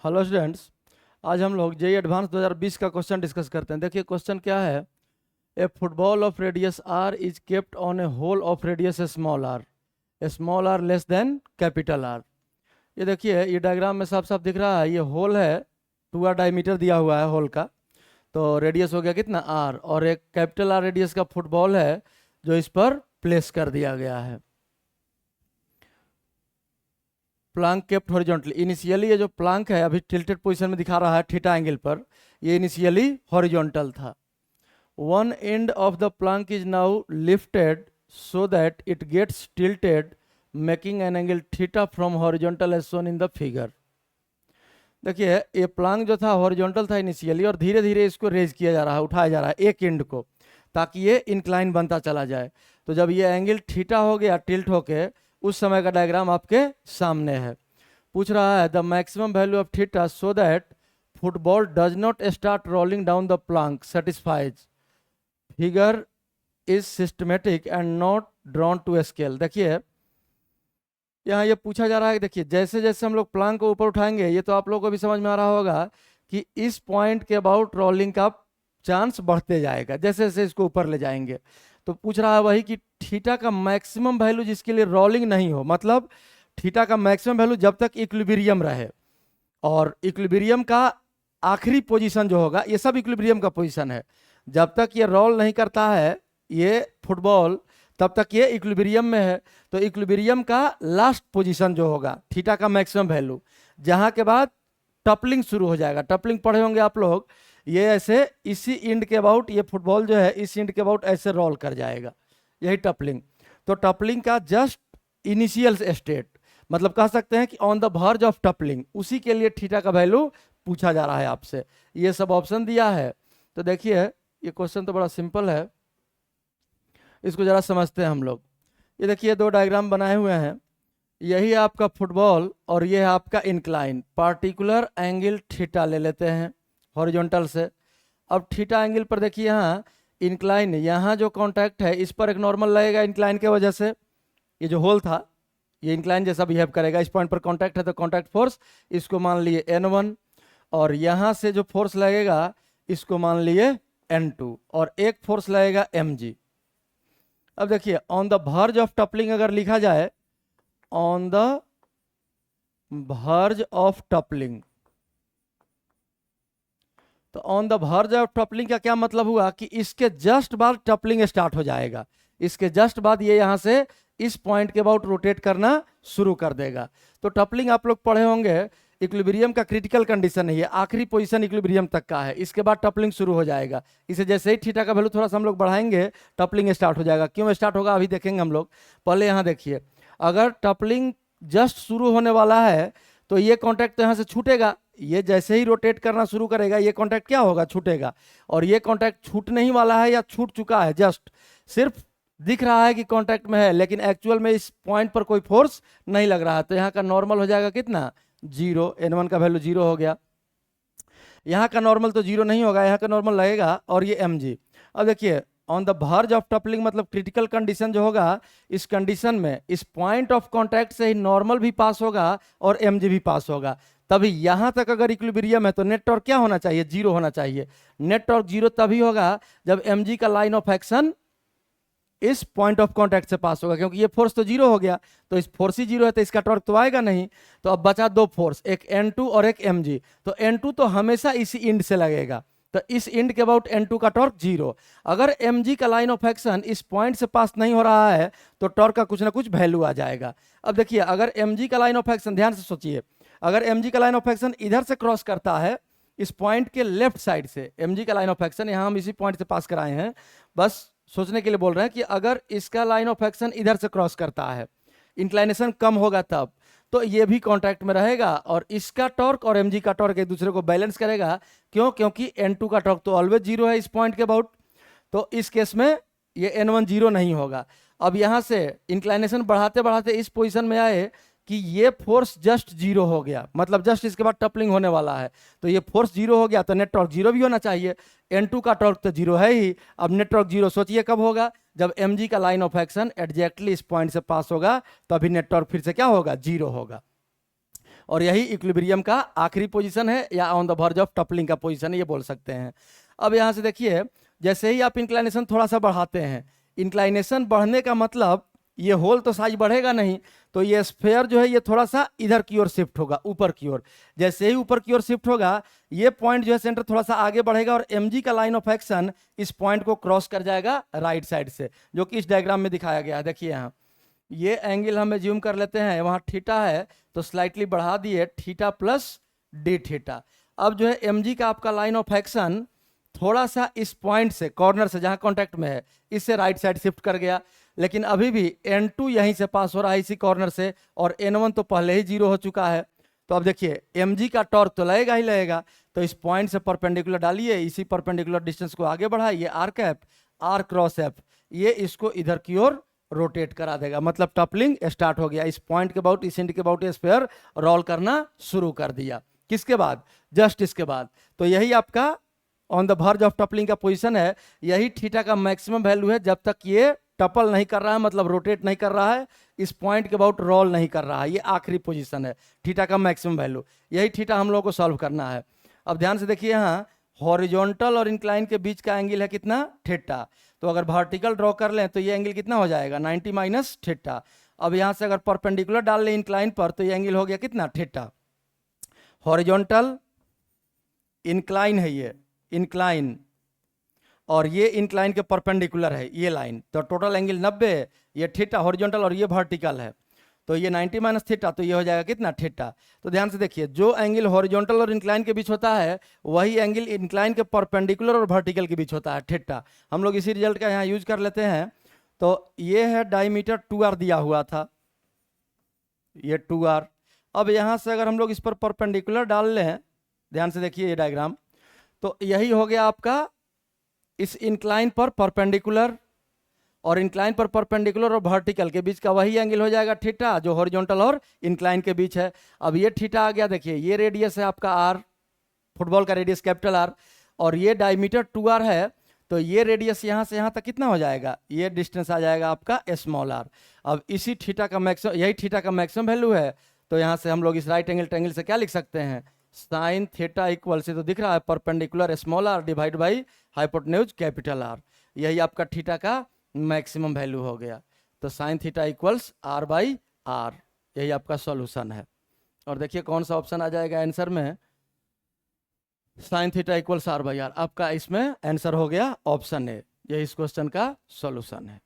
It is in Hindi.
हेलो स्टूडेंट्स, आज हम लोग जेई एडवांस 2020 का क्वेश्चन डिस्कस करते हैं। देखिए क्वेश्चन क्या है। A football of radius R is kept on a hole of radius small r less than capital R. ये देखिए, ये डायग्राम में साफ साफ दिख रहा है, ये होल है, 2r डायमीटर दिया हुआ है होल का, तो रेडियस हो गया कितना आर, और एक कैपिटल आर रेडियस का फुटबॉल है जो इस पर प्लेस कर दिया गया है। प्लांक केप्ट हॉरिजॉन्टली, इनिशियली ये जो प्लांक है अभी टिल्टेड पोजीशन में दिखा रहा है थीटा एंगल पर, ये इनिशियली हॉरिजॉन्टल था। One end of the plank is now lifted so that it gets tilted making an angle theta from horizontal as shown in the figure. देखिए ये प्लांक जो था हॉरिजॉन्टल था इनिशियली, और धीरे धीरे इसको रेज किया जा रहा है, उठाया जा रहा है एक एंड को, ताकि ये इंक्लाइन बनता चला जाए। तो जब ये एंगल थीटा हो गया टिल्ट होके, उस समय का डायग्राम आपके सामने है। पूछ रहा है the maximum value of theta so that football does not start rolling down the plank satisfies figure is systematic and not drawn to scale. देखिए यहाँ ये पूछा जा रहा है कि देखिए जैसे जैसे हम लोग प्लांक को ऊपर उठाएंगे, ये तो आप लोगों को भी समझ में आ रहा होगा कि इस पॉइंट के अबाउट रोलिंग का चांस बढ़ते जाएगा जैसे जैसे इसको ऊपर ले जाएंगे। तो पूछ रहा है वही कि थीटा का मैक्सिमम वैल्यू जिसके लिए रोलिंग नहीं हो, मतलब थीटा का मैक्सिमम वैल्यू जब तक इक्विलिब्रियम रहे, और इक्विलिब्रियम का आखिरी पोजीशन जो होगा, ये सब इक्विलिब्रियम का पोजीशन है, जब तक ये रोल नहीं करता है ये फुटबॉल तब तक ये इक्विलिब्रियम में है। तो इक्विलिब्रियम का लास्ट पोजीशन जो होगा थीटा का मैक्सिमम वैल्यू, जहां के बाद टपलिंग शुरू हो जाएगा। टपलिंग पढ़े होंगे आप लोग, ये ऐसे इसी इंड के अबाउट, ये फुटबॉल जो है इस इंड के अबाउट ऐसे रोल कर जाएगा, यही टपलिंग। तो टपलिंग का जस्ट इनिशियल स्टेट, मतलब कह सकते हैं कि ऑन द वर्ज ऑफ टपलिंग, उसी के लिए थीटा का वैल्यू पूछा जा रहा है आपसे। ये सब ऑप्शन दिया है। तो देखिए ये क्वेश्चन तो बड़ा सिंपल है, इसको जरा समझते हैं हम लोग। ये देखिए दो डायग्राम बनाए हुए हैं, यही आपका फुटबॉल और ये है आपका इंक्लाइन। पार्टिकुलर एंगल थीटा ले लेते हैं हॉरिजॉन्टल से। अब थीटा एंगल पर देखिए यहाँ इंक्लाइन, यहाँ जो कांटेक्ट है इस पर एक नॉर्मल लगेगा इंक्लाइन के वजह से। ये जो होल था ये इंक्लाइन जैसा बिहेव करेगा, इस पॉइंट पर कांटेक्ट है तो कांटेक्ट फोर्स इसको मान लिए N1, और यहाँ से जो फोर्स लगेगा इसको मान लिए N2, और एक फोर्स लगेगा mg। अब देखिए ऑन द वर्ज ऑफ टपलिंग अगर लिखा जाए, ऑन द वर्ज ऑफ टपलिंग, तो ऑन द वर्ज ऑफ टपलिंग का क्या मतलब हुआ कि इसके जस्ट बाद टपलिंग स्टार्ट हो जाएगा। इसके जस्ट बाद ये यहां से इस पॉइंट के अबाउट रोटेट करना शुरू कर देगा। तो टपलिंग आप लोग पढ़े होंगे, इक्विलिब्रियम का क्रिटिकल कंडीशन है, ये आखिरी पोजीशन इक्विलिब्रियम तक का है, इसके बाद टपलिंग शुरू हो जाएगा। इसे जैसे ही थीटा का वैल्यू थोड़ा सा हम लोग बढ़ाएंगे टपलिंग स्टार्ट हो जाएगा। क्यों स्टार्ट होगा अभी देखेंगे हम लोग। पहले यहाँ देखिए, अगर टपलिंग जस्ट शुरू होने वाला है तो ये कॉन्टैक्ट तो यहाँ से छूटेगा, ये जैसे ही रोटेट करना शुरू करेगा ये कॉन्टैक्ट क्या होगा, छूटेगा। और ये कॉन्टैक्ट छूटने ही वाला है या छूट चुका है, जस्ट सिर्फ दिख रहा है कि कांटेक्ट में है, लेकिन एक्चुअल में इस पॉइंट पर कोई फोर्स नहीं लग रहा है। तो यहाँ का नॉर्मल हो जाएगा कितना, 0। N1 का वैल्यू 0 हो गया। यहाँ का नॉर्मल तो 0 नहीं होगा, यहाँ का नॉर्मल लगेगा, और ये mg। अब देखिए ऑन द वर्ज ऑफ टपलिंग मतलब क्रिटिकल कंडीशन जो होगा, इस कंडीशन में इस पॉइंट ऑफ कांटेक्ट से ही नॉर्मल भी पास होगा और mg भी पास होगा। तभी यहां तक अगर इक्विलिब्रियम है तो नेट टॉर्क क्या होना चाहिए, 0 होना चाहिए। नेट टॉर्क 0 तभी होगा जब mg का लाइन ऑफ एक्शन इस पॉइंट ऑफ कांटेक्ट से पास होगा, क्योंकि ये फोर्स तो 0 हो गया, तो इस फोर्स ही 0 है तो इसका टॉर्क तो आएगा नहीं। तो अब बचा दो फोर्स, एक N2 और एक mg। तो N2 तो हमेशा इसी इंड से लगेगा, तो इस इंड के अबाउट N2 का टॉर्क 0। अगर mg का लाइन ऑफ एक्शन इस पॉइंट से पास नहीं हो रहा है तो टॉर्क का कुछ ना कुछ वैल्यू आ जाएगा। अब देखिए अगर mg का लाइन ऑफ एक्शन, ध्यान से सोचिए, अगर mg का लाइन ऑफ एक्शन इधर से क्रॉस करता है इस पॉइंट के लेफ्ट साइड से, mg का लाइन ऑफ एक्शन यहाँ हम इसी पॉइंट से पास कराए हैं, बस सोचने के लिए बोल रहे हैं कि अगर इसका लाइन ऑफ एक्शन इधर से क्रॉस करता है, इंक्लाइनेशन कम होगा तब, तो ये भी कांटेक्ट में रहेगा, और इसका टॉर्क और mg का टॉर्क एक दूसरे को बैलेंस करेगा। क्यों, क्योंकि N2 का टॉर्क तो ऑलवेज 0 है इस पॉइंट के अबाउट, तो इस केस में ये N1 0 नहीं होगा। अब यहां से इंक्लाइनेशन बढ़ाते बढ़ाते इस पोजीशन में आए कि ये फोर्स जस्ट 0 हो गया, मतलब जस्ट इसके बाद टपलिंग होने वाला है, तो ये फोर्स 0 हो गया तो नेट टॉर्क 0 भी होना चाहिए। N2 का टॉर्क तो 0 है ही, अब नेट टॉर्क 0 सोचिए कब होगा, जब mg का लाइन ऑफ एक्शन एग्जैक्टली इस पॉइंट से पास होगा, तो अभी नेट टॉर्क फिर से क्या होगा, 0 होगा। और यही इक्विलिब्रियम का आखिरी पोजीशन है या ऑन द वर्ज ऑफ टपलिंग का पोजीशन है, ये बोल सकते हैं। अब यहाँ से देखिए, जैसे ही आप इंक्लाइनेशन थोड़ा सा बढ़ाते हैं, इंक्लाइनेशन बढ़ने का मतलब ये होल तो साइज बढ़ेगा नहीं, तो ये स्फेयर जो है ये थोड़ा सा इधर की ओर शिफ्ट होगा, ऊपर की ओर। जैसे ही ऊपर की ओर शिफ्ट होगा, ये पॉइंट जो है सेंटर थोड़ा सा आगे बढ़ेगा और mg का लाइन ऑफ एक्शन इस पॉइंट को क्रॉस कर जाएगा राइट साइड से, जो कि इस डायग्राम में दिखाया गया है। देखिए यहाँ ये एंगल हम ज्यूम कर लेते हैं, वहाँ थीटा है तो स्लाइटली बढ़ा दिए, थीटा प्लस डी थीटा। अब जो है mg का आपका लाइन ऑफ एक्शन थोड़ा सा इस पॉइंट से, कॉर्नर से जहाँ कॉन्टेक्ट में है, इससे राइट साइड शिफ्ट कर गया, लेकिन अभी भी n2 यहीं से पास हो रहा है इसी कॉर्नर से, और n1 तो पहले ही 0 हो चुका है। तो अब देखिए mg का टॉर्क तो लगेगा ही लगेगा, तो इस पॉइंट से परपेंडिकुलर डालिए, इसी परपेंडिकुलर डिस्टेंस को आगे बढ़ाइए, r cap r cross F, ये इसको इधर की ओर रोटेट करा देगा, मतलब टपलिंग स्टार्ट हो गया। इस पॉइंट के अबाउट, इस इंड के अबाउट ये स्फीयर रोल करना शुरू कर दिया। किसके बाद? जस्ट इसके बाद। तो यही आपका ऑन द वर्ज ऑफ टपलिंग का पोजीशन है, यही थीटा का मैक्सिमम वैल्यू है जब तक ये टपल नहीं कर रहा है, मतलब रोटेट नहीं कर रहा है, इस पॉइंट के अबाउट रोल नहीं कर रहा है, ये आखिरी पोजीशन है थीटा का मैक्सिमम वैल्यू। यही थीटा हम लोगों को सॉल्व करना है। अब ध्यान से देखिए, यहाँ हॉरिजॉन्टल और इंक्लाइन के बीच का एंगल है कितना? थीटा। तो अगर वर्टिकल ड्रॉ कर लें तो ये एंगल कितना हो जाएगा? 90 माइनस थीटा। अब यहाँ से अगर परपेंडिकुलर डाल लें इंक्लाइन पर तो ये एंगल हो गया कितना? थीटा। हॉरिजॉन्टल इंक्लाइन है ये, इंक्लाइन, और ये इंक्लाइन के परपेंडिकुलर है ये लाइन, तो टोटल एंगल 90 है। ये थीटा हॉरिजॉन्टल और ये वर्टिकल है, तो ये 90 माइनस थीटा, तो ये हो जाएगा कितना? थीटा। तो ध्यान से देखिए, जो एंगल हॉरिजॉन्टल और इंक्लाइन के बीच होता है वही एंगल इंक्लाइन के परपेंडिकुलर और वर्टिकल के बीच होता है, थीटा। हम लोग इसी रिजल्ट का यहाँ यूज कर लेते हैं। तो ये है डायमीटर 2r दिया हुआ था, ये 2r। अब यहाँ से अगर हम लोग इस पर परपेंडिकुलर डाल लें, ध्यान से देखिए ये डायग्राम, तो यही हो गया आपका इस इंक्लाइन पर परपेंडिकुलर, और इंक्लाइन पर परपेंडिकुलर और वर्टिकल के बीच का वही एंगल हो जाएगा थीटा, जो हॉरिजॉन्टल और इंक्लाइन के बीच है। अब ये थीटा आ गया, देखिए ये रेडियस है आपका r, फुटबॉल का रेडियस कैपिटल R, और ये डायमीटर 2r है, तो ये रेडियस यहाँ से यहाँ तक कितना हो जाएगा? ये डिस्टेंस आ जाएगा आपका स्मॉल r। अब इसी थीटा का मैक्सिमम, यही थीटा का मैक्सिमम वैल्यू है, तो यहाँ से हम लोग इस राइट एंगल ट्रायंगल से क्या लिख सकते हैं? साइन थीटा इक्वल से, तो दिख रहा है perpendicular small r divide by hypotenuse capital R, यही आपका थीटा का मैक्सिमम वैल्यू हो गया। तो sine theta equals r by r, यही आपका सॉल्यूशन है। और देखिए कौन सा ऑप्शन आ जाएगा आंसर में? Sine theta equals r by r, आपका इसमें आंसर हो गया ऑप्शन ए, यही इस क्वेश्चन का सॉल्यूशन है।